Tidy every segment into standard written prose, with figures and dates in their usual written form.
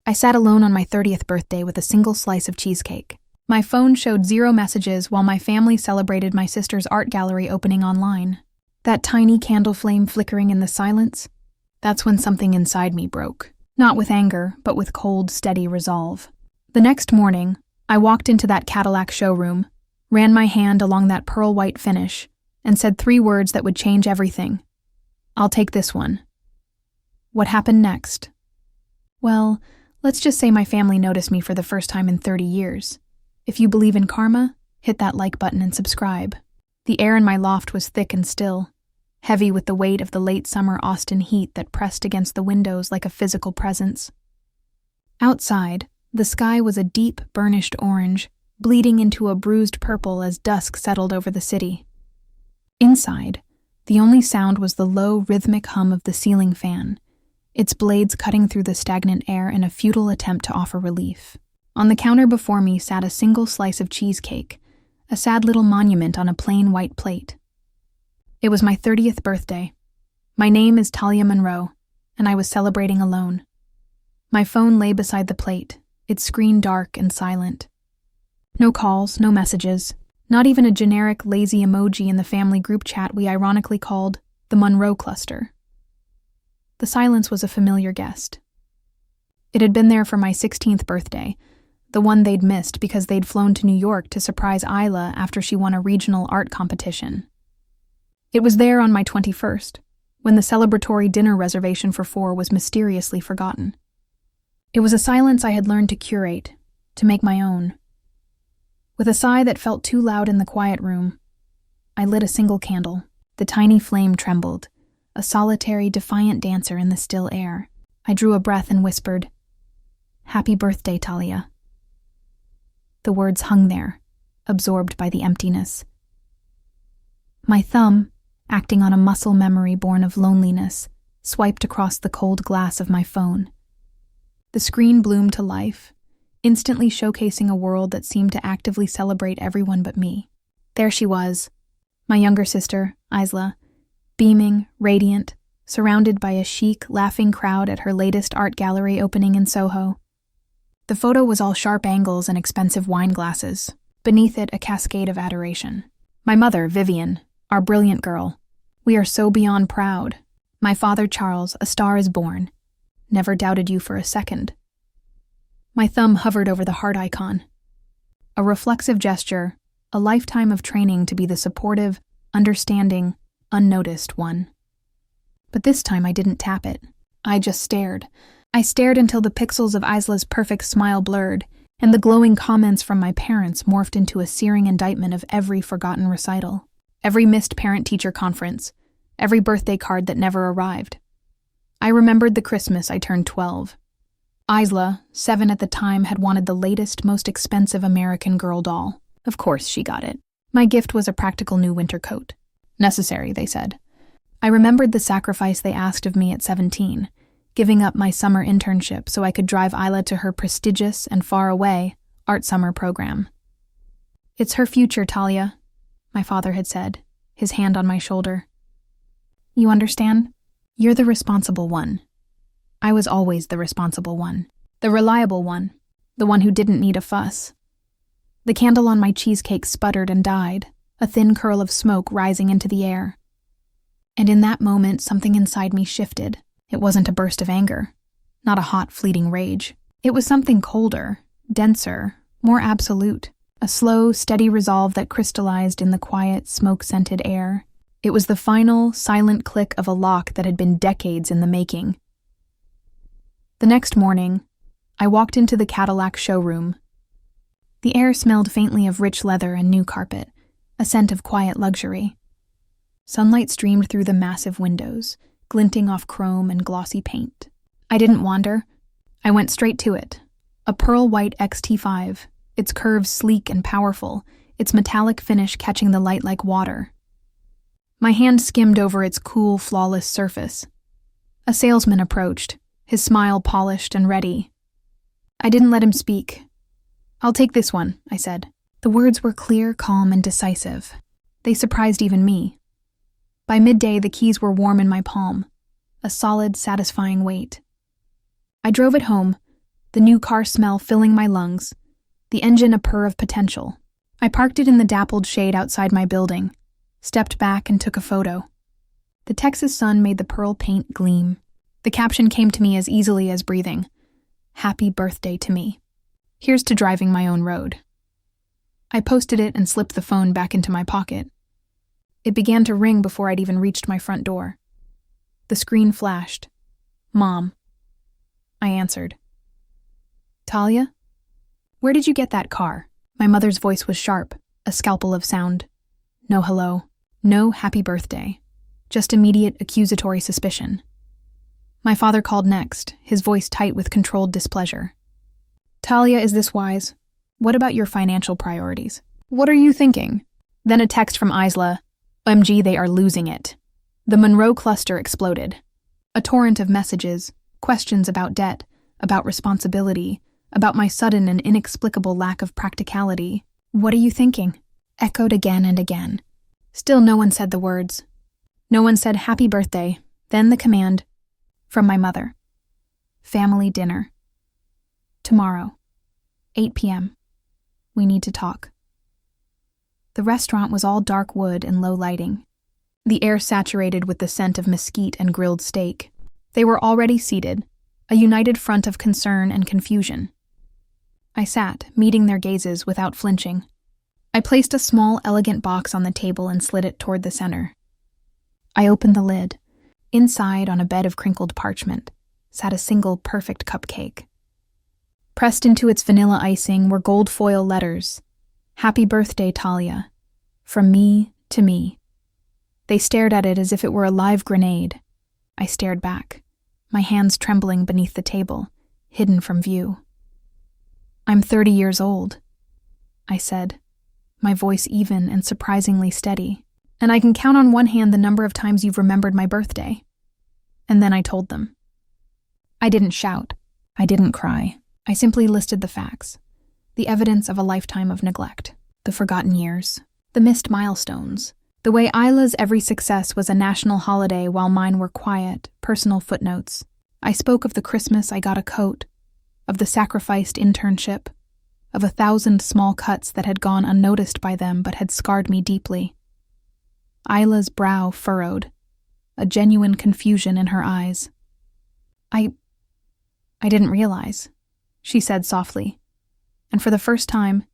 I sat alone on my 30th birthday with a single slice of cheesecake. My phone showed 0 messages while my family celebrated my sister's art gallery opening online. That tiny candle flame flickering in the silence, that's when something inside me broke. Not with anger, but with cold, steady resolve. The next morning, I walked into that Cadillac showroom, ran my hand along that pearl-white finish, and said 3 words that would change everything. I'll take this one. What happened next? Well, let's just say my family noticed me for the first time in 30 years. If you believe in karma, hit that like button and subscribe. The air in my loft was thick and still, heavy with the weight of the late summer Austin heat that pressed against the windows like a physical presence. Outside, the sky was a deep, burnished orange, bleeding into a bruised purple as dusk settled over the city. Inside, the only sound was the low, rhythmic hum of the ceiling fan, its blades cutting through the stagnant air in a futile attempt to offer relief. On the counter before me sat a single slice of cheesecake, a sad little monument on a plain white plate. It was my 30th birthday. My name is Talia Monroe, and I was celebrating alone. My phone lay beside the plate, its screen dark and silent. No calls, no messages, not even a generic lazy emoji in the family group chat we ironically called the Monroe cluster. The silence was a familiar guest. It had been there for my 16th birthday, the one they'd missed because they'd flown to New York to surprise Isla after she won a regional art competition. It was there on my 21st, when the celebratory dinner reservation for 4 was mysteriously forgotten. It was a silence I had learned to curate, to make my own. With a sigh that felt too loud in the quiet room, I lit a single candle. The tiny flame trembled, a solitary, defiant dancer in the still air. I drew a breath and whispered, "Happy birthday, Talia." The words hung there, absorbed by the emptiness. My thumb, acting on a muscle memory born of loneliness, swiped across the cold glass of my phone. The screen bloomed to life, instantly showcasing a world that seemed to actively celebrate everyone but me. There she was, my younger sister, Isla, beaming, radiant, surrounded by a chic, laughing crowd at her latest art gallery opening in Soho. The photo was all sharp angles and expensive wine glasses, beneath it a cascade of adoration. My mother, Vivian, our brilliant girl. We are so beyond proud. My father, Charles, a star is born. Never doubted you for a second. My thumb hovered over the heart icon. A reflexive gesture, a lifetime of training to be the supportive, understanding, unnoticed one. But this time I didn't tap it. I just stared. I stared until the pixels of Isla's perfect smile blurred, and the glowing comments from my parents morphed into a searing indictment of every forgotten recital, every missed parent-teacher conference, every birthday card that never arrived. I remembered the Christmas I turned 12. Isla, 7 at the time, had wanted the latest, most expensive American Girl doll. Of course she got it. My gift was a practical new winter coat. Necessary, they said. I remembered the sacrifice they asked of me at 17, giving up my summer internship so I could drive Isla to her prestigious and far away art summer program. "It's her future, Talia," my father had said, his hand on my shoulder. "You understand? You're the responsible one." I was always the responsible one, the reliable one, the one who didn't need a fuss. The candle on my cheesecake sputtered and died, a thin curl of smoke rising into the air. And in that moment, something inside me shifted. It wasn't a burst of anger, not a hot, fleeting rage. It was something colder, denser, more absolute, a slow, steady resolve that crystallized in the quiet, smoke-scented air. It was the final, silent click of a lock that had been decades in the making. The next morning, I walked into the Cadillac showroom. The air smelled faintly of rich leather and new carpet, a scent of quiet luxury. Sunlight streamed through the massive windows, glinting off chrome and glossy paint. I didn't wander. I went straight to it. A pearl-white XT5, its curves sleek and powerful, its metallic finish catching the light like water. My hand skimmed over its cool, flawless surface. A salesman approached, his smile polished and ready. I didn't let him speak. "I'll take this one," I said. The words were clear, calm, and decisive. They surprised even me. By midday, the keys were warm in my palm, a solid, satisfying weight. I drove it home, the new car smell filling my lungs, the engine a purr of potential. I parked it in the dappled shade outside my building, stepped back and took a photo. The Texas sun made the pearl paint gleam. The caption came to me as easily as breathing. Happy birthday to me. Here's to driving my own road. I posted it and slipped the phone back into my pocket. It began to ring before I'd even reached my front door. The screen flashed. Mom. I answered. Talia? Where did you get that car? My mother's voice was sharp, a scalpel of sound. No hello. No happy birthday. Just immediate accusatory suspicion. My father called next, his voice tight with controlled displeasure. Talia, is this wise? What about your financial priorities? What are you thinking? Then a text from Isla. OMG, they are losing it. The Monroe cluster exploded. A torrent of messages, questions about debt, about responsibility, about my sudden and inexplicable lack of practicality. What are you thinking? Echoed again and again. Still no one said the words. No one said happy birthday, then the command. From my mother. Family dinner. Tomorrow. 8 p.m. We need to talk. The restaurant was all dark wood and low lighting. The air saturated with the scent of mesquite and grilled steak. They were already seated, a united front of concern and confusion. I sat, meeting their gazes without flinching. I placed a small, elegant box on the table and slid it toward the center. I opened the lid. Inside, on a bed of crinkled parchment, sat a single perfect cupcake. Pressed into its vanilla icing were gold foil letters. Happy birthday, Talia. From me to me. They stared at it as if it were a live grenade. I stared back, my hands trembling beneath the table, hidden from view. I'm 30 years old, I said, my voice even and surprisingly steady. And I can count on one hand the number of times you've remembered my birthday. And then I told them. I didn't shout. I didn't cry. I simply listed the facts. The evidence of a lifetime of neglect. The forgotten years. The missed milestones. The way Isla's every success was a national holiday while mine were quiet, personal footnotes. I spoke of the Christmas I got a coat, of the sacrificed internship, of 1,000 small cuts that had gone unnoticed by them but had scarred me deeply. Isla's brow furrowed, a genuine confusion in her eyes. I didn't realize, she said softly, and for the first time,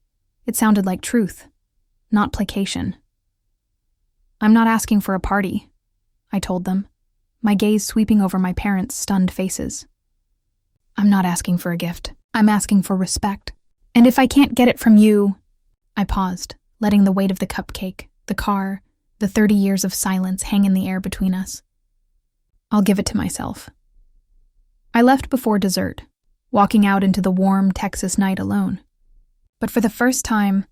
it sounded like truth, not placation. I'm not asking for a party, I told them, my gaze sweeping over my parents' stunned faces. I'm not asking for a gift. I'm asking for respect. And if I can't get it from you... I paused, letting the weight of the cupcake, the car, the 30 years of silence hang in the air between us. I'll give it to myself. I left before dessert, walking out into the warm Texas night alone. But for the first time,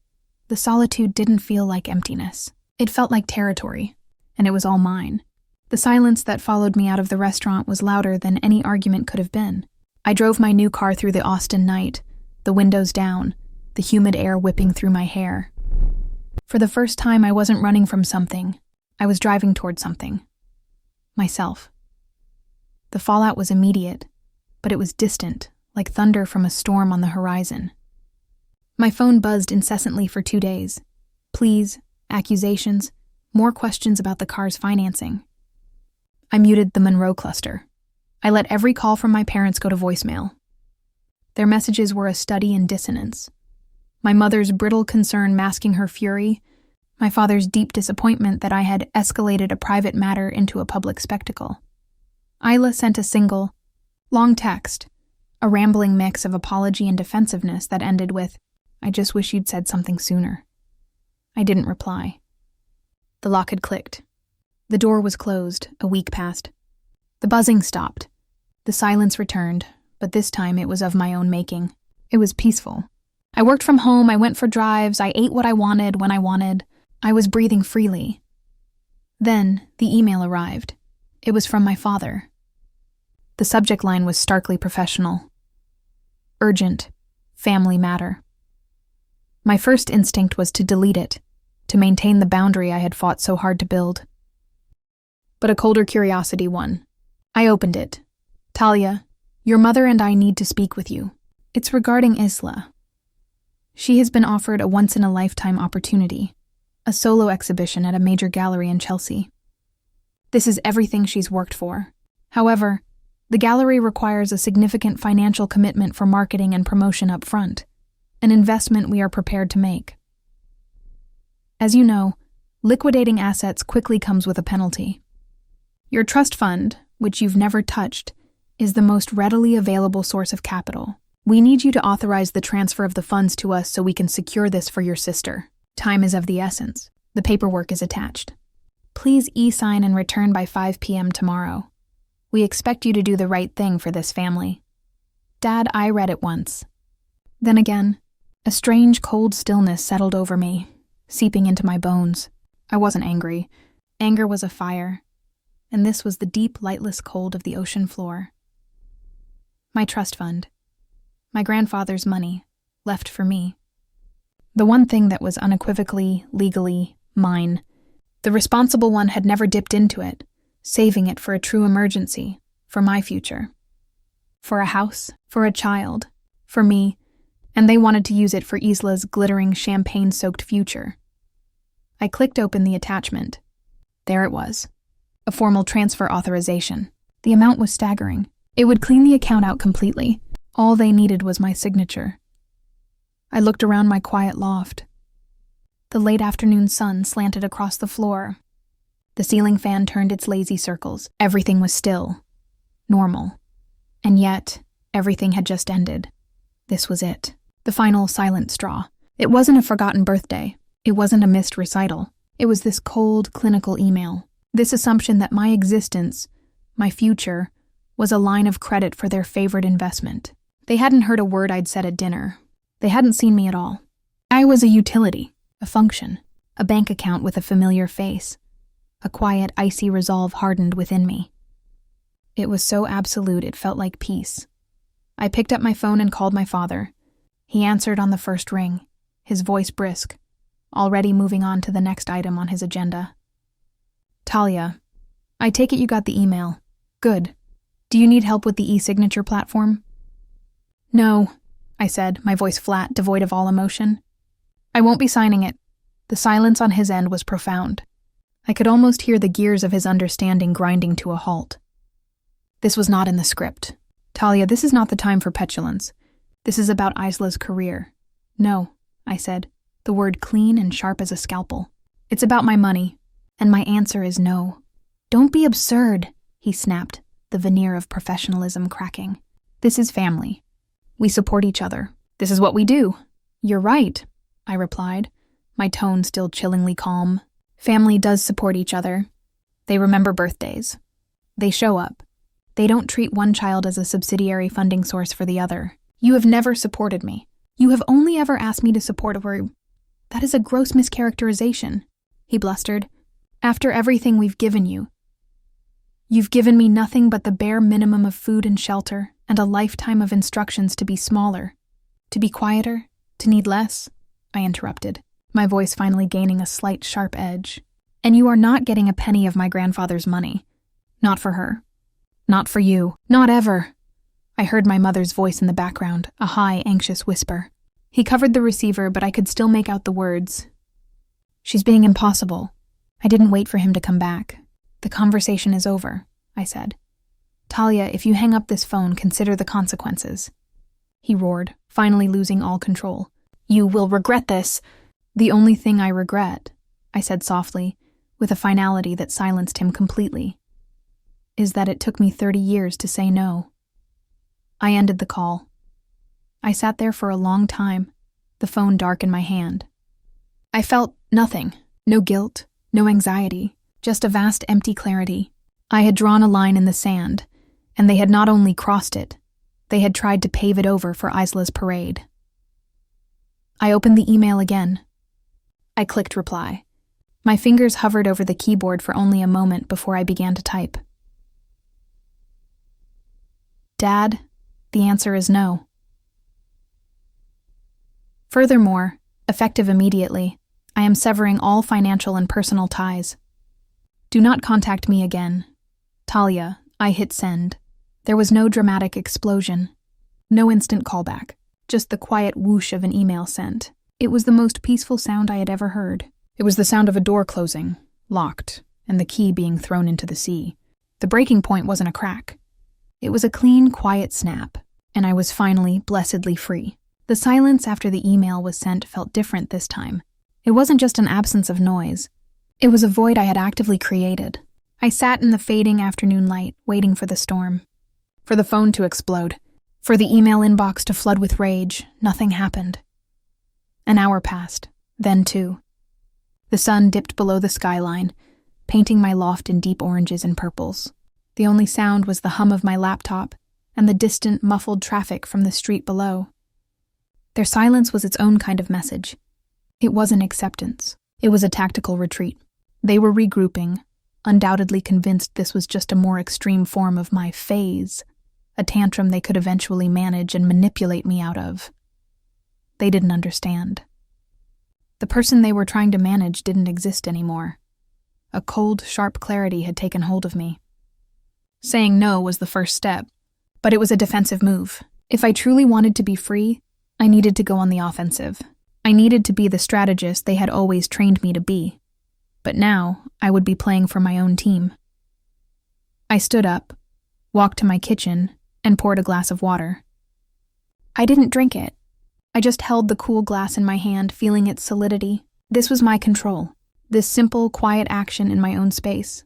the solitude didn't feel like emptiness. It felt like territory, and it was all mine. The silence that followed me out of the restaurant was louder than any argument could have been. I drove my new car through the Austin night, the windows down, the humid air whipping through my hair. For the first time, I wasn't running from something. I was driving toward something. Myself. The fallout was immediate, but it was distant, like thunder from a storm on the horizon. My phone buzzed incessantly for 2 days. Pleas, accusations, more questions about the car's financing. I muted the Monroe cluster. I let every call from my parents go to voicemail. Their messages were a study in dissonance. My mother's brittle concern masking her fury, my father's deep disappointment that I had escalated a private matter into a public spectacle. Isla sent a single, long text, a rambling mix of apology and defensiveness that ended with, I just wish you'd said something sooner. I didn't reply. The lock had clicked. The door was closed. A week passed. The buzzing stopped. The silence returned, but this time it was of my own making. It was peaceful. I worked from home, I went for drives, I ate what I wanted when I wanted. I was breathing freely. Then the email arrived. It was from my father. The subject line was starkly professional. Urgent. Family matter. My first instinct was to delete it, to maintain the boundary I had fought so hard to build. But a colder curiosity won. I opened it. Talia, your mother and I need to speak with you. It's regarding Isla. She has been offered a once-in-a-lifetime opportunity, a solo exhibition at a major gallery in Chelsea. This is everything she's worked for. However, the gallery requires a significant financial commitment for marketing and promotion up front, an investment we are prepared to make. As you know, liquidating assets quickly comes with a penalty. Your trust fund, which you've never touched, is the most readily available source of capital. We need you to authorize the transfer of the funds to us so we can secure this for your sister. Time is of the essence. The paperwork is attached. Please e-sign and return by 5 p.m. tomorrow. We expect you to do the right thing for this family. Dad, I read it once. Then again, a strange cold stillness settled over me, seeping into my bones. I wasn't angry. Anger was a fire, and this was the deep, lightless cold of the ocean floor. My trust fund. My grandfather's money, left for me. The one thing that was unequivocally, legally, mine. The responsible one had never dipped into it, saving it for a true emergency, for my future. For a house, for a child, for me, and they wanted to use it for Isla's glittering champagne-soaked future. I clicked open the attachment. There it was. A formal transfer authorization. The amount was staggering. It would clean the account out completely. All they needed was my signature. I looked around my quiet loft. The late afternoon sun slanted across the floor. The ceiling fan turned its lazy circles. Everything was still. Normal. And yet, everything had just ended. This was it. The final silent straw. It wasn't a forgotten birthday. It wasn't a missed recital. It was this cold, clinical email. This assumption that my existence, my future, was a line of credit for their favorite investment. They hadn't heard a word I'd said at dinner. They hadn't seen me at all. I was a utility, a function, a bank account with a familiar face. A quiet, icy resolve hardened within me. It was so absolute it felt like peace. I picked up my phone and called my father. He answered on the first ring, his voice brisk, already moving on to the next item on his agenda. Talia, I take it you got the email. Good. Do you need help with the e-signature platform? No, I said, my voice flat, devoid of all emotion. I won't be signing it. The silence on his end was profound. I could almost hear the gears of his understanding grinding to a halt. This was not in the script. Talia, this is not the time for petulance. This is about Isla's career. No, I said, the word clean and sharp as a scalpel. It's about my money, and my answer is no. Don't be absurd, he snapped, the veneer of professionalism cracking. This is family. We support each other. This is what we do. You're right, I replied, my tone still chillingly calm. Family does support each other. They remember birthdays. They show up. They don't treat one child as a subsidiary funding source for the other. You have never supported me. You have only ever asked me to support her. That is a gross mischaracterization, he blustered. After everything we've given you. You've given me nothing but the bare minimum of food and shelter and a lifetime of instructions to be smaller, to be quieter, to need less, I interrupted, my voice finally gaining a slight sharp edge. And you are not getting a penny of my grandfather's money. Not for her. Not for you. Not ever. I heard my mother's voice in the background, a high, anxious whisper. He covered the receiver, but I could still make out the words. She's being impossible. I didn't wait for him to come back. The conversation is over, I said. Talia, if you hang up this phone, consider the consequences. He roared, finally losing all control. You will regret this. The only thing I regret, I said softly, with a finality that silenced him completely, is that it took me 30 years to say no. I ended the call. I sat there for a long time, the phone dark in my hand. I felt nothing, no guilt, no anxiety, just a vast empty clarity. I had drawn a line in the sand, and they had not only crossed it, they had tried to pave it over for Isla's parade. I opened the email again. I clicked reply. My fingers hovered over the keyboard for only a moment before I began to type. Dad, the answer is no. Furthermore, effective immediately, I am severing all financial and personal ties. Do not contact me again. Talia, I hit send. There was no dramatic explosion. No instant callback. just the quiet whoosh of an email sent. It was the most peaceful sound I had ever heard. It was the sound of a door closing, locked, and the key being thrown into the sea. The breaking point wasn't a crack. It was a clean, quiet snap, and I was finally, blessedly free. The silence after the email was sent felt different this time. It wasn't just an absence of noise. It was a void I had actively created. I sat in the fading afternoon light, waiting for the storm. For the phone to explode. For the email inbox to flood with rage. Nothing happened. An hour passed, then 2. The sun dipped below the skyline, painting my loft in deep oranges and purples. The only sound was the hum of my laptop and the distant, muffled traffic from the street below. Their silence was its own kind of message. It wasn't acceptance. It was a tactical retreat. They were regrouping, undoubtedly convinced this was just a more extreme form of my phase, a tantrum they could eventually manage and manipulate me out of. They didn't understand. The person they were trying to manage didn't exist anymore. A cold, sharp clarity had taken hold of me. Saying no was the first step, but it was a defensive move. If I truly wanted to be free, I needed to go on the offensive. I needed to be the strategist they had always trained me to be. But now, I would be playing for my own team. I stood up, walked to my kitchen, and poured a glass of water. I didn't drink it. I just held the cool glass in my hand, feeling its solidity. This was my control, this simple, quiet action in my own space.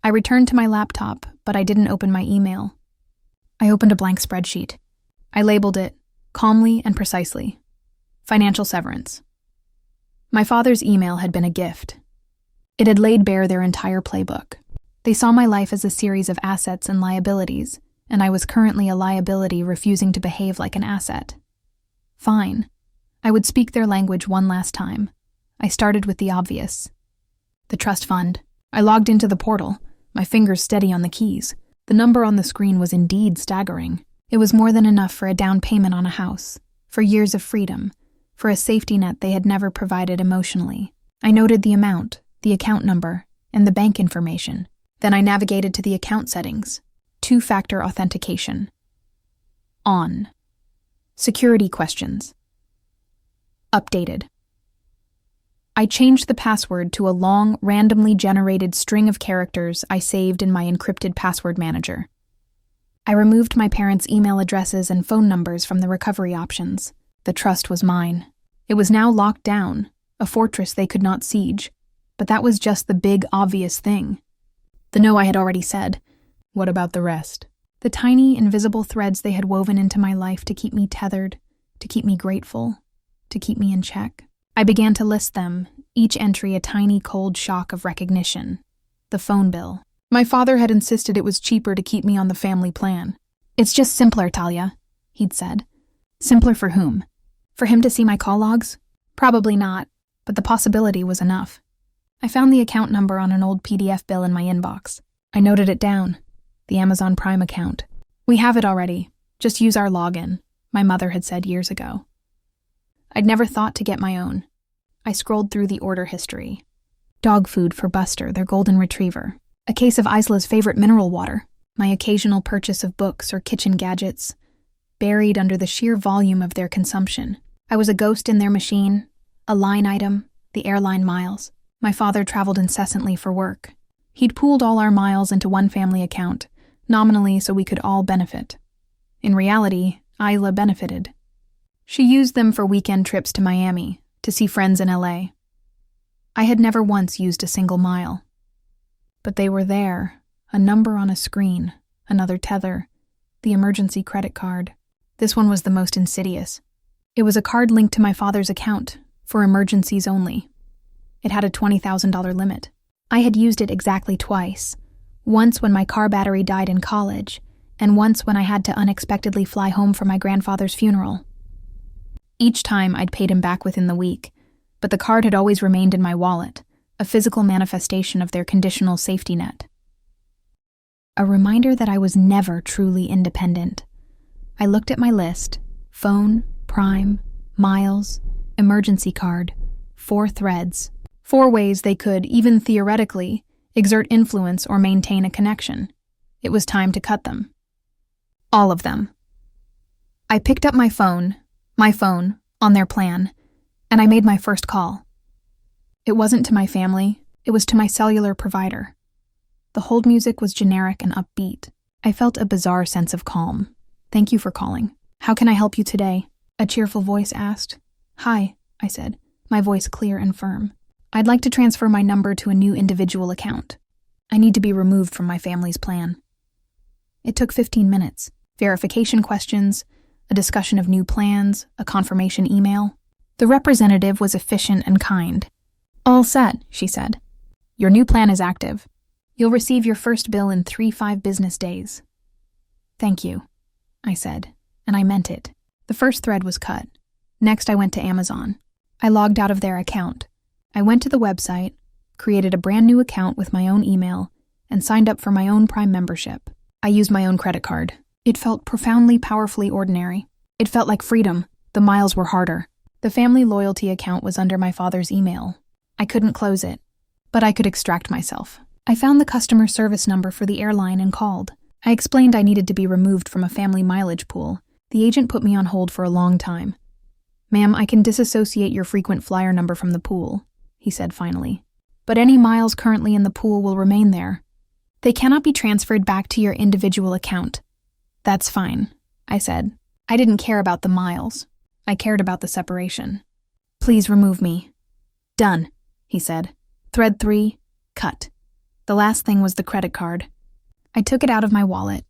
I returned to my laptop, but I didn't open my email. I opened a blank spreadsheet. I labeled it, calmly and precisely, financial severance. My father's email had been a gift. It had laid bare their entire playbook. They saw my life as a series of assets and liabilities, and I was currently a liability refusing to behave like an asset. Fine. I would speak their language one last time. I started with the obvious. The trust fund. I logged into the portal, my fingers steady on the keys. The number on the screen was indeed staggering. It was more than enough for a down payment on a house, for years of freedom, for a safety net they had never provided emotionally. I noted the amount, the account number, and the bank information. Then I navigated to the account settings. 2-factor authentication. On. Security questions. Updated. I changed the password to a long, randomly generated string of characters I saved in my encrypted password manager. I removed my parents' email addresses and phone numbers from the recovery options. The trust was mine. It was now locked down, a fortress they could not siege. But that was just the big, obvious thing. The no I had already said. What about the rest? The tiny, invisible threads they had woven into my life to keep me tethered, to keep me grateful, to keep me in check. I began to list them, each entry a tiny, cold shock of recognition. The phone bill. My father had insisted it was cheaper to keep me on the family plan. It's just simpler, Talia, he'd said. Simpler for whom? For him to see my call logs? Probably not, but the possibility was enough. I found the account number on an old PDF bill in my inbox. I noted it down. The Amazon Prime account. We have it already. Just use our login, my mother had said years ago. I'd never thought to get my own. I scrolled through the order history. Dog food for Buster, their golden retriever. A case of Isla's favorite mineral water. My occasional purchase of books or kitchen gadgets. Buried under the sheer volume of their consumption. I was a ghost in their machine, a line item, the airline miles. My father traveled incessantly for work. He'd pooled all our miles into one family account, nominally so we could all benefit. In reality, Isla benefited. She used them for weekend trips to Miami, to see friends in LA. I had never once used a single mile. But they were there, a number on a screen, another tether, the emergency credit card. This one was the most insidious. It was a card linked to my father's account, for emergencies only. It had a $20,000 limit. I had used it exactly twice. Once when my car battery died in college, and once when I had to unexpectedly fly home for my grandfather's funeral. Each time I'd paid him back within the week, but the card had always remained in my wallet, a physical manifestation of their conditional safety net. A reminder that I was never truly independent. I looked at my list: phone, Prime, miles, emergency card, 4 threads, 4 ways they could, even theoretically, exert influence or maintain a connection. It was time to cut them. All of them. I picked up my phone, on their plan, and I made my first call. It wasn't to my family, it was to my cellular provider. The hold music was generic and upbeat. I felt a bizarre sense of calm. "Thank you for calling. How can I help you today?" a cheerful voice asked. "Hi," I said, my voice clear and firm. "I'd like to transfer my number to a new individual account. I need to be removed from my family's plan." It took 15 minutes. Verification questions, a discussion of new plans, a confirmation email. The representative was efficient and kind. "All set," she said. "Your new plan is active. You'll receive your first bill in 3-5 business days." "Thank you," I said, and I meant it. The first thread was cut. Next, I went to Amazon. I logged out of their account. I went to the website, created a brand new account with my own email, and signed up for my own Prime membership. I used my own credit card. It felt profoundly, powerfully ordinary. It felt like freedom. The miles were harder. The family loyalty account was under my father's email. I couldn't close it, but I could extract myself. I found the customer service number for the airline and called. I explained I needed to be removed from a family mileage pool. The agent put me on hold for a long time. "Ma'am, I can disassociate your frequent flyer number from the pool," he said finally. "But any miles currently in the pool will remain there. They cannot be transferred back to your individual account." "That's fine," I said. I didn't care about the miles. I cared about the separation. "Please remove me." "Done," he said. Thread 3, cut. The last thing was the credit card. I took it out of my wallet.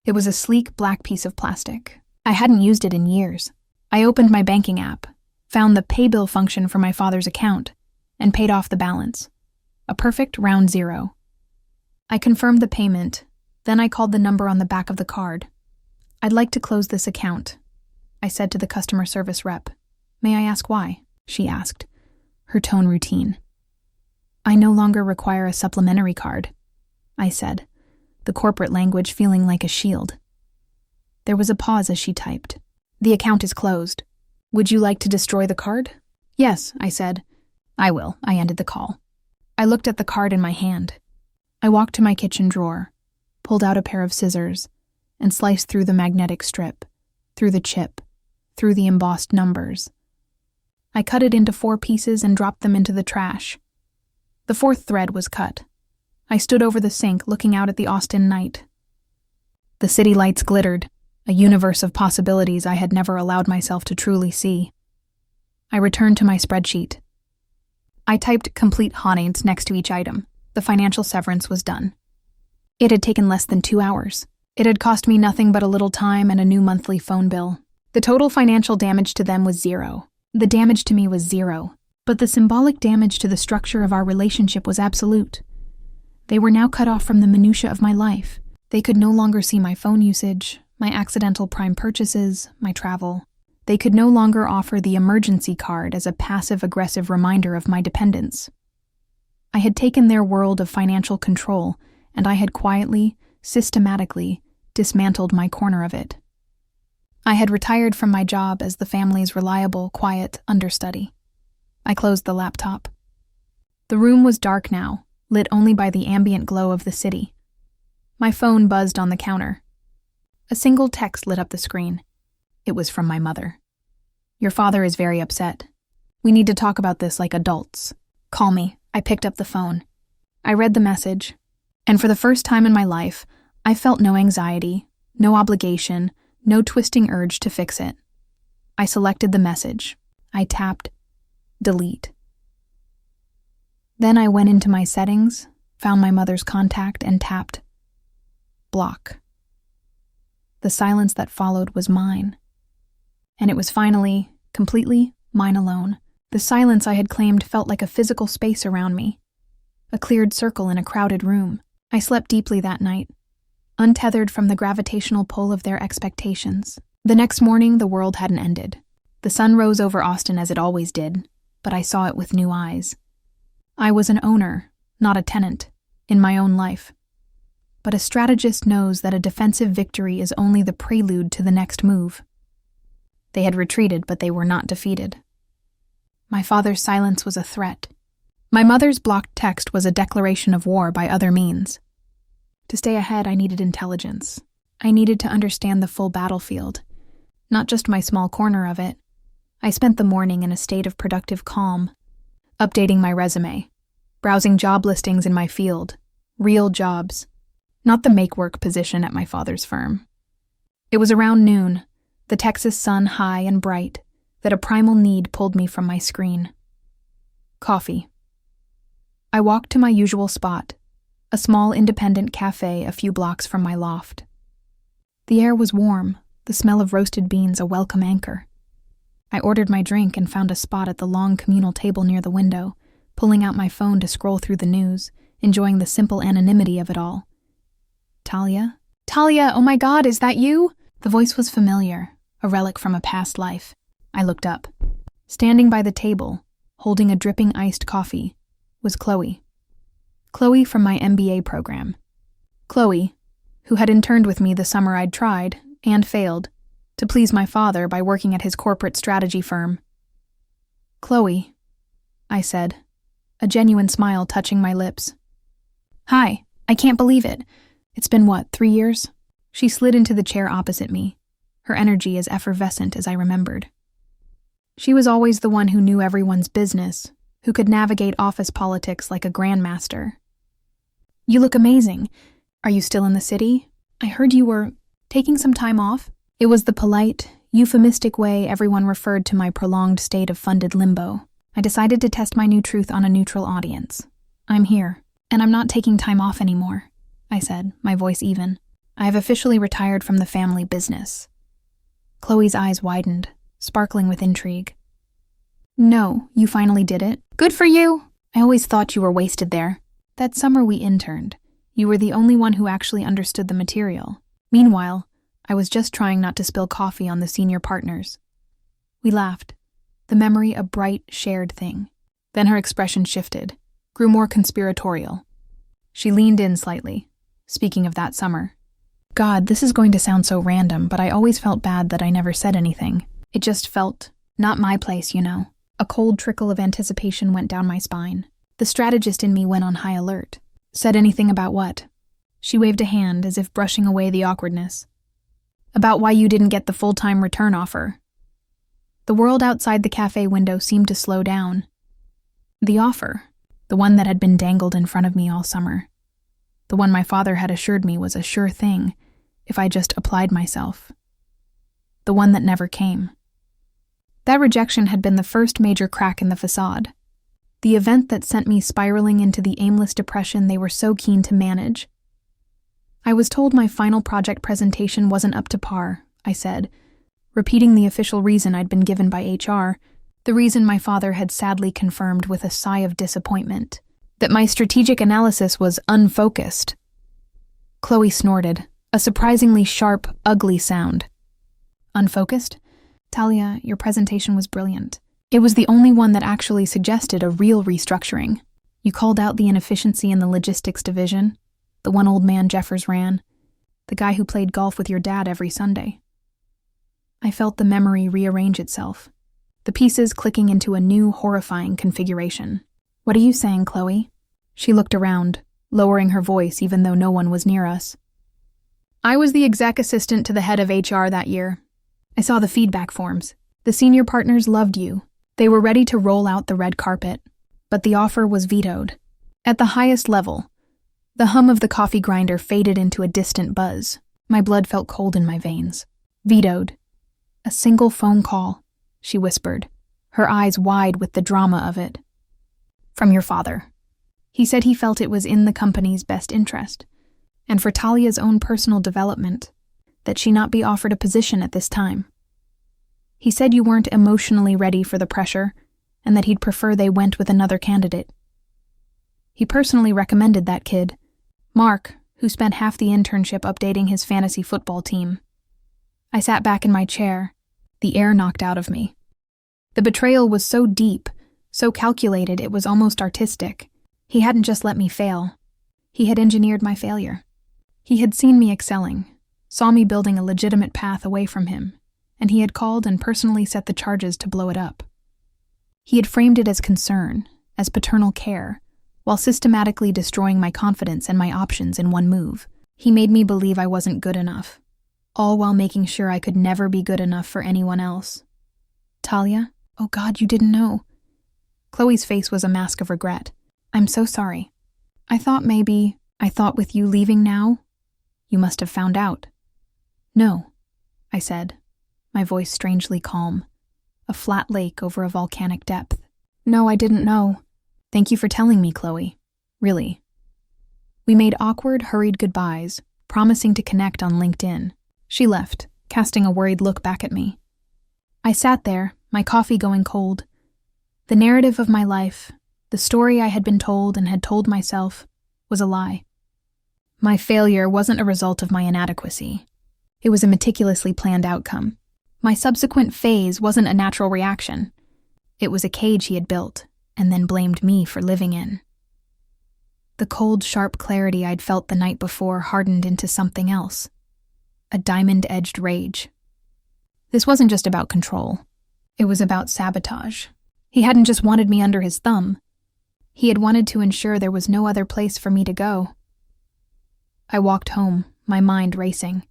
It was a sleek black piece of plastic. I hadn't used it in years. I opened my banking app, found the pay bill function for my father's account, and paid off the balance. A perfect round zero. I confirmed the payment, then I called the number on the back of the card. "I'd like to close this account," I said to the customer service rep. "May I ask why?" she asked, her tone routine. "I no longer require a supplementary card," I said, the corporate language feeling like a shield. There was a pause as she typed. "The account is closed. Would you like to destroy the card?" "Yes," I said. "I will," I ended the call. I looked at the card in my hand. I walked to my kitchen drawer, pulled out a pair of scissors, and sliced through the magnetic strip, through the chip, through the embossed numbers. I cut it into 4 pieces and dropped them into the trash. The 4th thread was cut. I stood over the sink looking out at the Austin night. The city lights glittered, a universe of possibilities I had never allowed myself to truly see. I returned to my spreadsheet. I typed complete hauntings next to each item. The financial severance was done. It had taken less than 2 hours. It had cost me nothing but a little time and a new monthly phone bill. The total financial damage to them was 0. The damage to me was 0. But the symbolic damage to the structure of our relationship was absolute. They were now cut off from the minutiae of my life. They could no longer see my phone usage, my accidental Prime purchases, my travel. They could no longer offer the emergency card as a passive-aggressive reminder of my dependence. I had taken their world of financial control, and I had quietly, systematically, dismantled my corner of it. I had retired from my job as the family's reliable, quiet understudy. I closed the laptop. The room was dark now, lit only by the ambient glow of the city. My phone buzzed on the counter. A single text lit up the screen. It was from my mother. "Your father is very upset. We need to talk about this like adults. Call me." I picked up the phone. I read the message, and for the first time in my life, I felt no anxiety, no obligation, no twisting urge to fix it. I selected the message. I tapped delete. Then I went into my settings, found my mother's contact, and tapped block. The silence that followed was mine. And it was finally, completely, mine alone. The silence I had claimed felt like a physical space around me, a cleared circle in a crowded room. I slept deeply that night, untethered from the gravitational pull of their expectations. The next morning, the world hadn't ended. The sun rose over Austin as it always did, but I saw it with new eyes. I was an owner, not a tenant, in my own life. But a strategist knows that a defensive victory is only the prelude to the next move. They had retreated, but they were not defeated. My father's silence was a threat. My mother's blocked text was a declaration of war by other means. To stay ahead, I needed intelligence. I needed to understand the full battlefield, not just my small corner of it. I spent the morning in a state of productive calm, updating my resume, browsing job listings in my field, real jobs, not the make-work position at my father's firm. It was around noon, the Texas sun high and bright, that a primal need pulled me from my screen. Coffee. I walked to my usual spot, a small independent cafe a few blocks from my loft. The air was warm, the smell of roasted beans a welcome anchor. I ordered my drink and found a spot at the long communal table near the window, pulling out my phone to scroll through the news, enjoying the simple anonymity of it all. Talia? Talia, oh my God, is that you? The voice was familiar, a relic from a past life. I looked up. Standing by the table, holding a dripping iced coffee, was Chloe. Chloe from my MBA program. Chloe, who had interned with me the summer I'd tried, and failed, to please my father by working at his corporate strategy firm. Chloe, I said, a genuine smile touching my lips. Hi, I can't believe it. It's been 3 years? She slid into the chair opposite me, her energy as effervescent as I remembered. She was always the one who knew everyone's business, who could navigate office politics like a grandmaster. You look amazing. Are you still in the city? I heard you were taking some time off. It was the polite, euphemistic way everyone referred to my prolonged state of funded limbo. I decided to test my new truth on a neutral audience. I'm here, and I'm not taking time off anymore, I said, my voice even. I have officially retired from the family business. Chloe's eyes widened, sparkling with intrigue. No, you finally did it. Good for you! I always thought you were wasted there. That summer we interned, you were the only one who actually understood the material. Meanwhile, I was just trying not to spill coffee on the senior partners. We laughed, the memory a bright, shared thing. Then her expression shifted, grew more conspiratorial. She leaned in slightly, speaking of that summer. God, this is going to sound so random, but I always felt bad that I never said anything. It just felt not my place, you know. A cold trickle of anticipation went down my spine. The strategist in me went on high alert. Said anything about what? She waved a hand as if brushing away the awkwardness. About why you didn't get the full-time return offer. The world outside the cafe window seemed to slow down. The offer, the one that had been dangled in front of me all summer. The one my father had assured me was a sure thing if I just applied myself. The one that never came. That rejection had been the first major crack in the facade. The event that sent me spiraling into the aimless depression they were so keen to manage. I was told my final project presentation wasn't up to par, I said, repeating the official reason I'd been given by HR, the reason my father had sadly confirmed with a sigh of disappointment, that my strategic analysis was unfocused. Chloe snorted, a surprisingly sharp, ugly sound. Unfocused? Talia, your presentation was brilliant. It was the only one that actually suggested a real restructuring. You called out the inefficiency in the logistics division, the one old man Jeffers ran, the guy who played golf with your dad every Sunday. I felt the memory rearrange itself, the pieces clicking into a new, horrifying configuration. What are you saying, Chloe? She looked around, lowering her voice even though no one was near us. I was the exec assistant to the head of HR that year. I saw the feedback forms. The senior partners loved you. They were ready to roll out the red carpet, but the offer was vetoed. At the highest level, the hum of the coffee grinder faded into a distant buzz. My blood felt cold in my veins. Vetoed. A single phone call, she whispered, her eyes wide with the drama of it. From your father. He said he felt it was in the company's best interest, and for Talia's own personal development, that she not be offered a position at this time. He said you weren't emotionally ready for the pressure, and that he'd prefer they went with another candidate. He personally recommended that kid, Mark, who spent half the internship updating his fantasy football team. I sat back in my chair, the air knocked out of me. The betrayal was so deep, so calculated it was almost artistic. He hadn't just let me fail. He had engineered my failure. He had seen me excelling, saw me building a legitimate path away from him, and he had called and personally set the charges to blow it up. He had framed it as concern, as paternal care, while systematically destroying my confidence and my options in one move. He made me believe I wasn't good enough. all while making sure I could never be good enough for anyone else. Talia? Oh God, you didn't know. Chloe's face was a mask of regret. I'm so sorry. I thought with you leaving now, you must have found out. No, I said, my voice strangely calm, a flat lake over a volcanic depth. No, I didn't know. Thank you for telling me, Chloe. Really. We made awkward, hurried goodbyes, promising to connect on LinkedIn. She left, casting a worried look back at me. I sat there, my coffee going cold. The narrative of my life, the story I had been told and had told myself, was a lie. My failure wasn't a result of my inadequacy. It was a meticulously planned outcome. My subsequent phase wasn't a natural reaction. It was a cage he had built, and then blamed me for living in. The cold, sharp clarity I'd felt the night before hardened into something else. A diamond-edged rage. This wasn't just about control. It was about sabotage. He hadn't just wanted me under his thumb. He had wanted to ensure there was no other place for me to go. I walked home, my mind racing.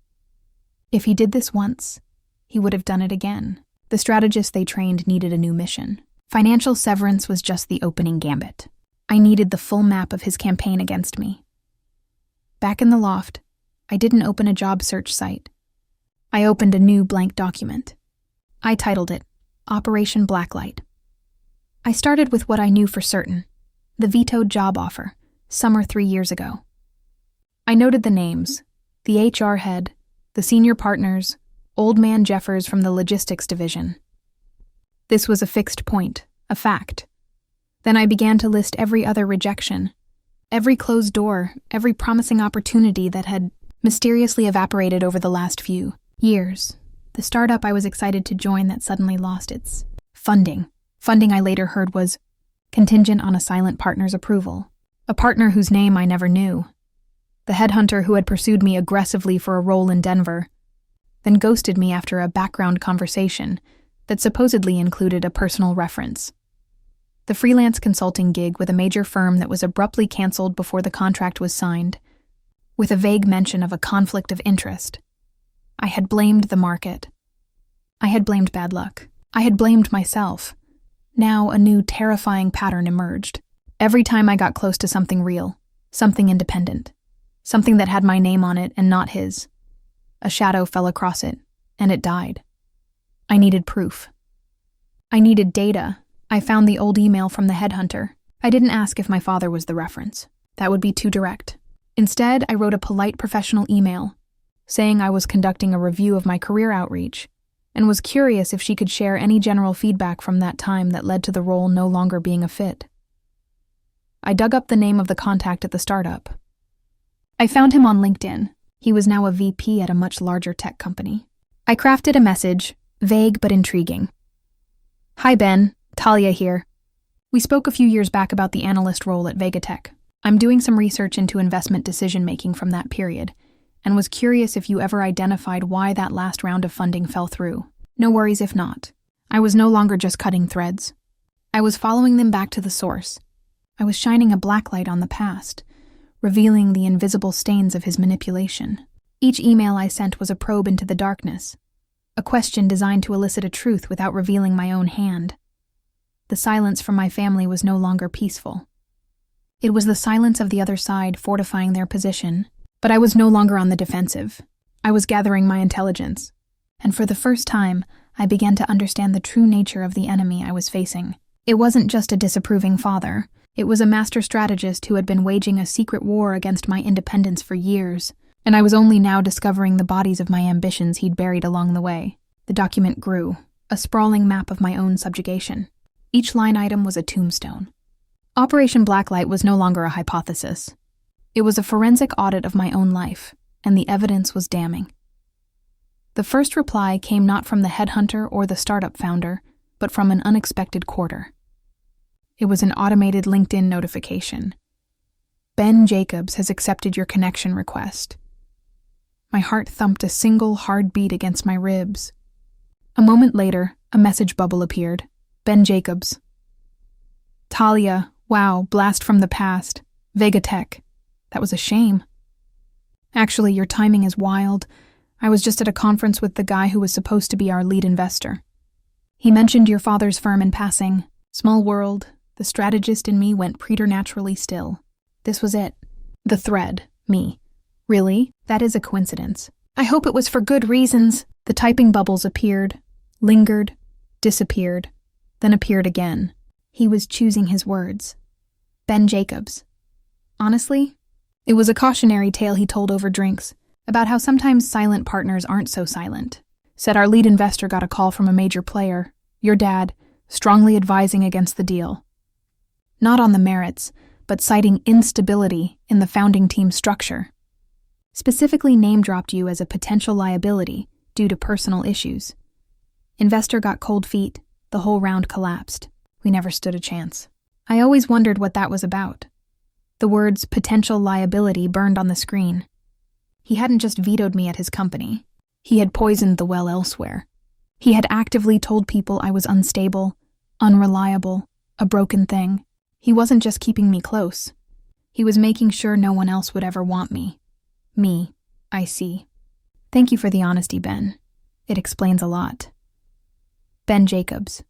If he did this once, he would have done it again. The strategist they trained needed a new mission. Financial severance was just the opening gambit. I needed the full map of his campaign against me. Back in the loft, I didn't open a job search site. I opened a new blank document. I titled it, Operation Blacklight. I started with what I knew for certain, the vetoed job offer, summer 3 years ago. I noted the names, the HR head, the senior partners, Old Man Jeffers from the logistics division. This was a fixed point, a fact. Then I began to list every other rejection, every closed door, every promising opportunity that had mysteriously evaporated over the last few years. The startup I was excited to join that suddenly lost its funding. Funding I later heard was contingent on a silent partner's approval. A partner whose name I never knew. The headhunter who had pursued me aggressively for a role in Denver, then ghosted me after a background conversation that supposedly included a personal reference. The freelance consulting gig with a major firm that was abruptly canceled before the contract was signed, with a vague mention of a conflict of interest. I had blamed the market. I had blamed bad luck. I had blamed myself. Now a new terrifying pattern emerged. Every time I got close to something real, something independent, something that had my name on it and not his, a shadow fell across it, and it died. I needed proof. I needed data. I found the old email from the headhunter. I didn't ask if my father was the reference. That would be too direct. Instead, I wrote a polite professional email, saying I was conducting a review of my career outreach, and was curious if she could share any general feedback from that time that led to the role no longer being a fit. I dug up the name of the contact at the startup. I found him on LinkedIn. He was now a VP at a much larger tech company. I crafted a message, vague but intriguing. Hi Ben, Talia here. We spoke a few years back about the analyst role at Vegatech. I'm doing some research into investment decision-making from that period, and was curious if you ever identified why that last round of funding fell through. No worries if not. I was no longer just cutting threads. I was following them back to the source. I was shining a blacklight on the past, revealing the invisible stains of his manipulation. Each email I sent was a probe into the darkness, a question designed to elicit a truth without revealing my own hand. The silence from my family was no longer peaceful. It was the silence of the other side fortifying their position, but I was no longer on the defensive. I was gathering my intelligence, and for the first time, I began to understand the true nature of the enemy I was facing. It wasn't just a disapproving father. It was a master strategist who had been waging a secret war against my independence for years, and I was only now discovering the bodies of my ambitions he'd buried along the way. The document grew, a sprawling map of my own subjugation. Each line item was a tombstone. Operation Blacklight was no longer a hypothesis. It was a forensic audit of my own life, and the evidence was damning. The first reply came not from the headhunter or the startup founder, but from an unexpected quarter. It was an automated LinkedIn notification. Ben Jacobs has accepted your connection request. My heart thumped a single hard beat against my ribs. A moment later, a message bubble appeared. Ben Jacobs. Talia, wow, blast from the past. Vegatech. That was a shame. Actually, your timing is wild. I was just at a conference with the guy who was supposed to be our lead investor. He mentioned your father's firm in passing. Small world, the strategist in me went preternaturally still. This was it. The thread, me. Really? That is a coincidence. I hope it was for good reasons. The typing bubbles appeared, lingered, disappeared, then appeared again. He was choosing his words. Ben Jacobs. Honestly, it was a cautionary tale he told over drinks about how sometimes silent partners aren't so silent. Said our lead investor got a call from a major player, your dad, strongly advising against the deal. Not on the merits, but citing instability in the founding team structure. Specifically name-dropped you as a potential liability due to personal issues. Investor got cold feet, the whole round collapsed. We never stood a chance. I always wondered what that was about. The words potential liability burned on the screen. He hadn't just vetoed me at his company. He had poisoned the well elsewhere. He had actively told people I was unstable, unreliable, a broken thing. He wasn't just keeping me close. He was making sure no one else would ever want me. Me, I see. Thank you for the honesty, Ben. It explains a lot. Ben Jacobs.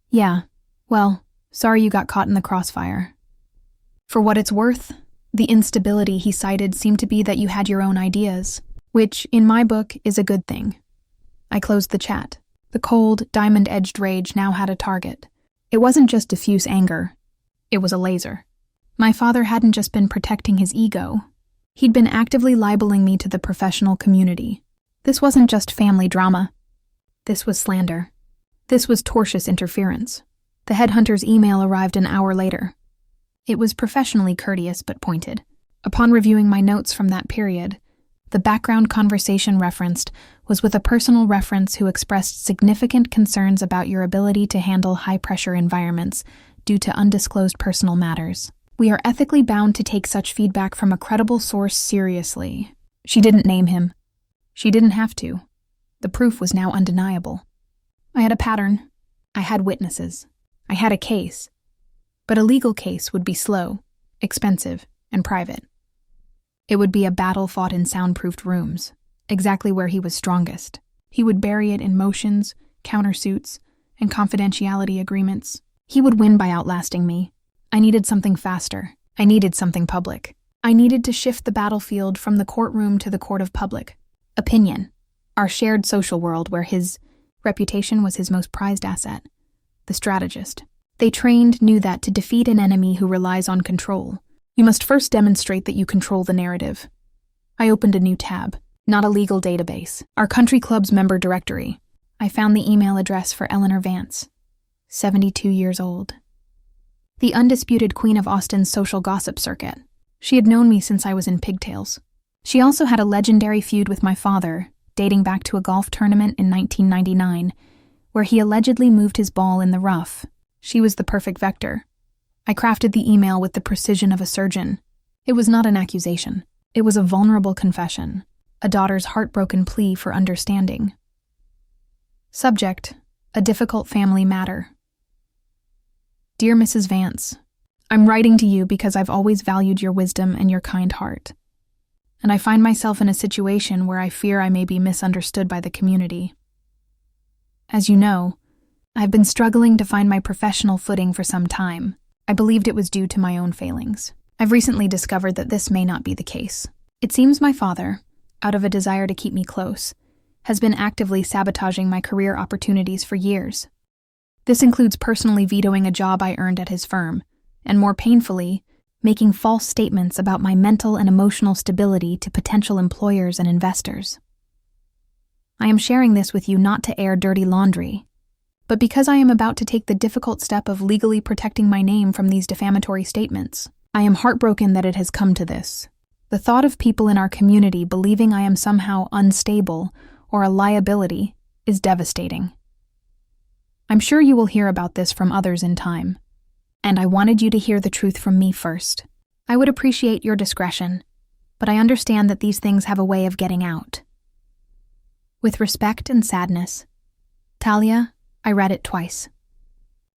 Yeah, well, sorry you got caught in the crossfire. For what it's worth, the instability he cited seemed to be that you had your own ideas, which, in my book, is a good thing. I closed the chat. The cold, diamond-edged rage now had a target. It wasn't just diffuse anger. It was a laser. My father hadn't just been protecting his ego. He'd been actively libeling me to the professional community. This wasn't just family drama. This was slander. This was tortious interference. The headhunter's email arrived an hour later. It was professionally courteous but pointed. Upon reviewing my notes from that period, the background conversation referenced was with a personal reference who expressed significant concerns about your ability to handle high-pressure environments due to undisclosed personal matters. We are ethically bound to take such feedback from a credible source seriously. She didn't name him. She didn't have to. The proof was now undeniable. I had a pattern. I had witnesses. I had a case. But a legal case would be slow, expensive, and private. It would be a battle fought in soundproofed rooms, exactly where he was strongest. He would bury it in motions, countersuits, and confidentiality agreements. He would win by outlasting me. I needed something faster. I needed something public. I needed to shift the battlefield from the courtroom to the court of public opinion, our shared social world where his reputation was his most prized asset. The strategist. They trained knew that to defeat an enemy who relies on control, you must first demonstrate that you control the narrative. I opened a new tab, not a legal database, our country club's member directory. I found the email address for Eleanor Vance, 72 years old. The undisputed queen of Austin's social gossip circuit. She had known me since I was in pigtails. She also had a legendary feud with my father, dating back to a golf tournament in 1999, where he allegedly moved his ball in the rough. She was the perfect vector. I crafted the email with the precision of a surgeon. It was not an accusation. It was a vulnerable confession, a daughter's heartbroken plea for understanding. Subject: a difficult family matter. Dear Mrs. Vance, I'm writing to you because I've always valued your wisdom and your kind heart. And I find myself in a situation where I fear I may be misunderstood by the community. As you know, I've been struggling to find my professional footing for some time. I believed it was due to my own failings. I've recently discovered that this may not be the case. It seems my father, out of a desire to keep me close, has been actively sabotaging my career opportunities for years. This includes personally vetoing a job I earned at his firm, and more painfully, making false statements about my mental and emotional stability to potential employers and investors. I am sharing this with you not to air dirty laundry, but because I am about to take the difficult step of legally protecting my name from these defamatory statements. I am heartbroken that it has come to this. The thought of people in our community believing I am somehow unstable or a liability is devastating. I'm sure you will hear about this from others in time, and I wanted you to hear the truth from me first. I would appreciate your discretion, but I understand that these things have a way of getting out. With respect and sadness, Talia. I read it twice.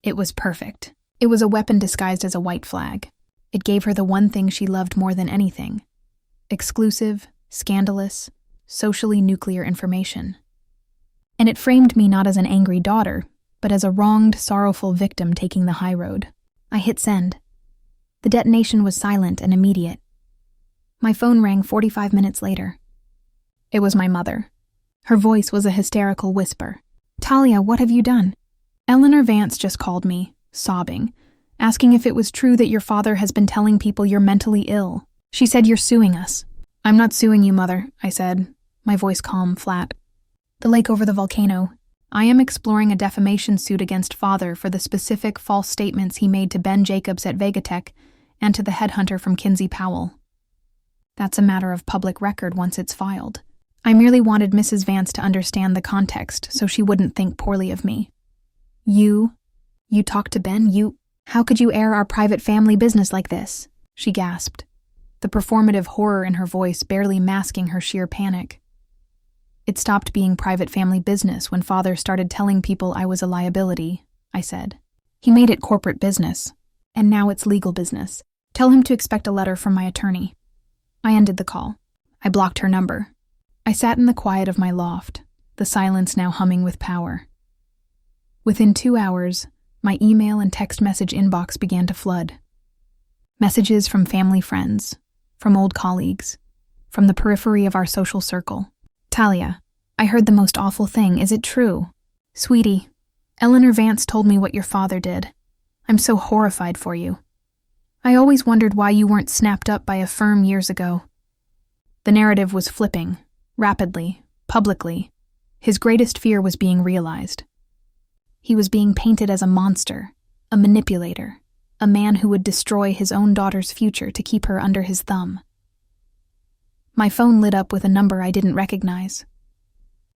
It was perfect. It was a weapon disguised as a white flag. It gave her the one thing she loved more than anything. Exclusive, scandalous, socially nuclear information. And it framed me not as an angry daughter, but as a wronged, sorrowful victim taking the high road. I hit send. The detonation was silent and immediate. My phone rang 45 minutes later. It was my mother. Her voice was a hysterical whisper. "Talia, what have you done?" "Eleanor Vance just called me, sobbing, asking if it was true that your father has been telling people you're mentally ill. She said you're suing us." "I'm not suing you, Mother," I said, my voice calm, flat. "The lake over the volcano. I am exploring a defamation suit against Father for the specific false statements he made to Ben Jacobs at Vegatech and to the headhunter from Kinsey Powell. That's a matter of public record once it's filed. I merely wanted Mrs. Vance to understand the context so she wouldn't think poorly of me." You talked to Ben? How could you air our private family business like this?" she gasped, the performative horror in her voice barely masking her sheer panic. "It stopped being private family business when Father started telling people I was a liability," I said. "He made it corporate business, and now it's legal business. Tell him to expect a letter from my attorney." I ended the call. I blocked her number. I sat in the quiet of my loft, the silence now humming with power. Within 2 hours, my email and text message inbox began to flood. Messages from family friends, from old colleagues, from the periphery of our social circle. "Talia, I heard the most awful thing. Is it true? Sweetie, Eleanor Vance told me what your father did. I'm so horrified for you. I always wondered why you weren't snapped up by a firm years ago." The narrative was flipping, rapidly, publicly. His greatest fear was being realized. He was being painted as a monster, a manipulator, a man who would destroy his own daughter's future to keep her under his thumb. My phone lit up with a number I didn't recognize.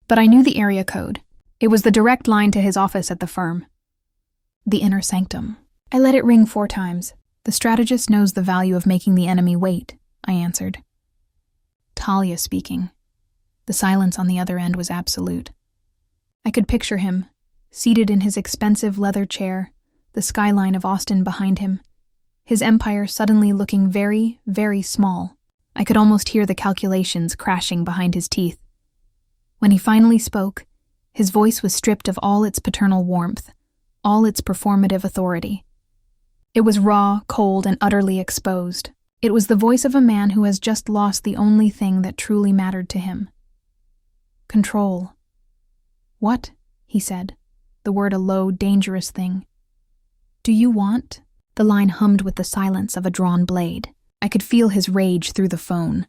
But I knew the area code. It was the direct line to his office at the firm. The inner sanctum. I let it ring 4 times. "The strategist knows the value of making the enemy wait," I answered. Talia speaking. The silence on the other end was absolute. I could picture him, seated in his expensive leather chair, the skyline of Austin behind him, his empire suddenly looking very, very small. I could almost hear the calculations crashing behind his teeth. When he finally spoke, his voice was stripped of all its paternal warmth, all its performative authority. It was raw, cold, and utterly exposed. It was the voice of a man who has just lost the only thing that truly mattered to him. Control. "What?" he said, the word a low, dangerous thing. "Do you want?" The line hummed with the silence of a drawn blade. I could feel his rage through the phone,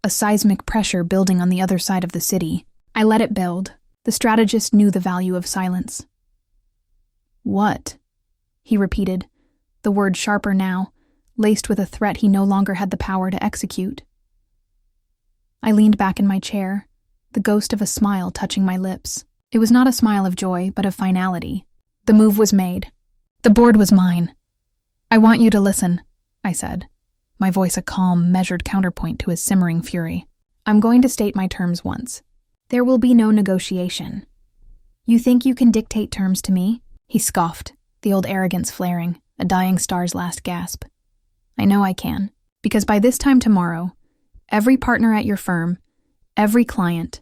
a seismic pressure building on the other side of the city. I let it build. The strategist knew the value of silence. "What?" he repeated, the word sharper now, laced with a threat he no longer had the power to execute. I leaned back in my chair, the ghost of a smile touching my lips. It was not a smile of joy, but of finality. The move was made. The board was mine. "I want you to listen," I said, my voice a calm, measured counterpoint to his simmering fury. "I'm going to state my terms once. There will be no negotiation. You think you can dictate terms to me?" He scoffed, the old arrogance flaring, a dying star's last gasp. "I know I can, because by this time tomorrow, every partner at your firm, every client,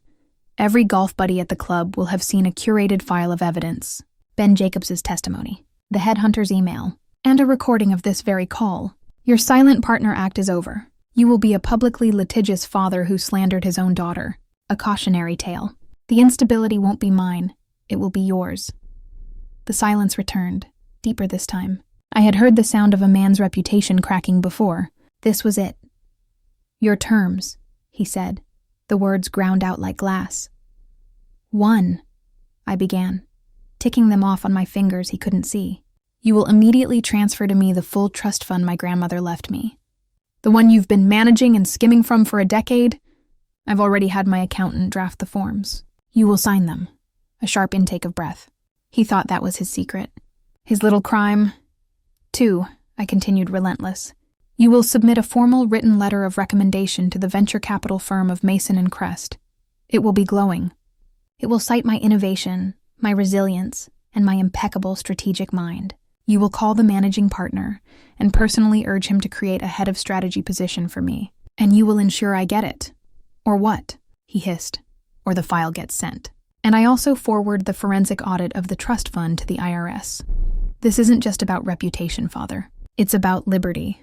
every golf buddy at the club will have seen a curated file of evidence, Ben Jacobs' testimony, the headhunter's email, and a recording of this very call. Your silent partner act is over. You will be a publicly litigious father who slandered his own daughter, a cautionary tale. The instability won't be mine, it will be yours." The silence returned, deeper this time. I had heard the sound of a man's reputation cracking before. This was it. "Your terms," he said, the words ground out like glass. "1," I began, ticking them off on my fingers he couldn't see. "You will immediately transfer to me the full trust fund my grandmother left me. The one you've been managing and skimming from for a decade? I've already had my accountant draft the forms. You will sign them." A sharp intake of breath. He thought that was his secret. His little crime. 2, I continued relentless. You will submit a formal written letter of recommendation to the venture capital firm of Mason and Crest. It will be glowing. It will cite my innovation, my resilience, and my impeccable strategic mind. You will call the managing partner and personally urge him to create a head of strategy position for me. And you will ensure I get it. Or what? he hissed, "or the file gets sent. And I also forward the forensic audit of the trust fund to the IRS. This isn't just about reputation, Father. It's about liberty."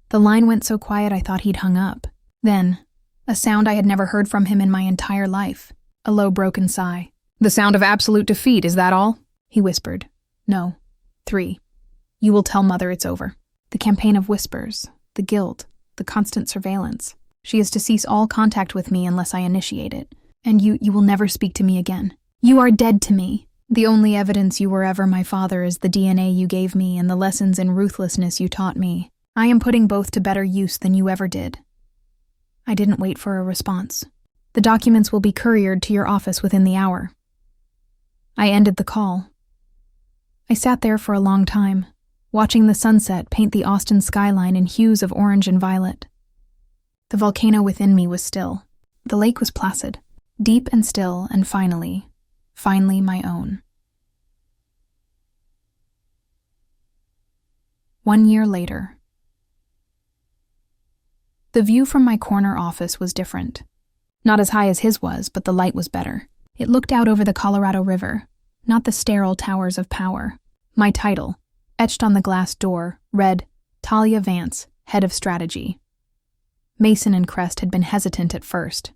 The line went so quiet I thought he'd hung up. Then, a sound I had never heard from him in my entire life. A low, broken sigh. "The sound of absolute defeat, is that all?" He whispered. "No. 3. You will tell Mother it's over. The campaign of whispers, the guilt, the constant surveillance. She is to cease all contact with me unless I initiate it. And you will never speak to me again. You are dead to me. The only evidence you were ever my father is the DNA you gave me and the lessons in ruthlessness you taught me. I am putting both to better use than you ever did." I didn't wait for a response. "The documents will be couriered to your office within the hour." I ended the call. I sat there for a long time, watching the sunset paint the Austin skyline in hues of orange and violet. The volcano within me was still. The lake was placid, deep and still, and finally my own. 1 year later. The view from my corner office was different. Not as high as his was, but the light was better. It looked out over the Colorado River, not the sterile towers of power. My title, etched on the glass door, read, "Talia Vance, Head of Strategy." Mason and Crest had been hesitant at first,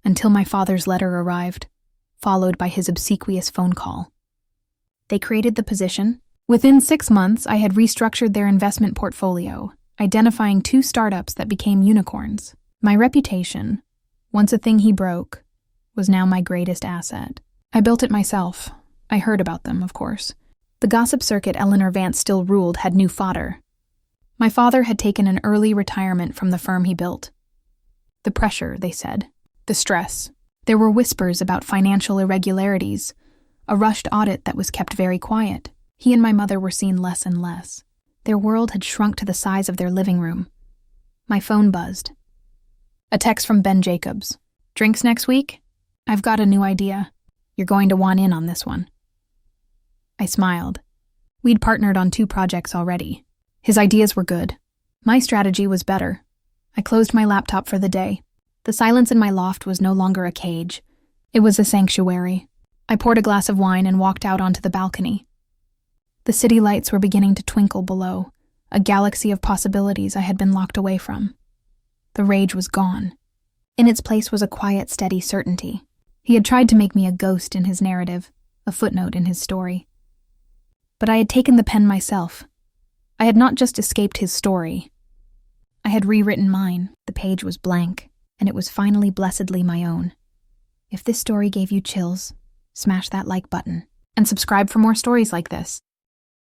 until my father's letter arrived, followed by his obsequious phone call. They created the position. Within 6 months, I had restructured their investment portfolio, identifying 2 startups that became unicorns. My reputation, once a thing he broke, was now my greatest asset. I built it myself. I heard about them, of course. The gossip circuit Eleanor Vance still ruled had new fodder. My father had taken an early retirement from the firm he built. The pressure, they said. The stress. There were whispers about financial irregularities, a rushed audit that was kept very quiet. He and my mother were seen less and less. Their world had shrunk to the size of their living room. My phone buzzed. A text from Ben Jacobs. "Drinks next week? I've got a new idea. You're going to want in on this one." I smiled. We'd partnered on 2 projects already. His ideas were good. My strategy was better. I closed my laptop for the day. The silence in my loft was no longer a cage. It was a sanctuary. I poured a glass of wine and walked out onto the balcony. The city lights were beginning to twinkle below, a galaxy of possibilities I had been locked away from. The rage was gone. In its place was a quiet, steady certainty. He had tried to make me a ghost in his narrative, a footnote in his story. But I had taken the pen myself. I had not just escaped his story. I had rewritten mine. The page was blank, and it was finally blessedly my own. If this story gave you chills, smash that like button, and subscribe for more stories like this.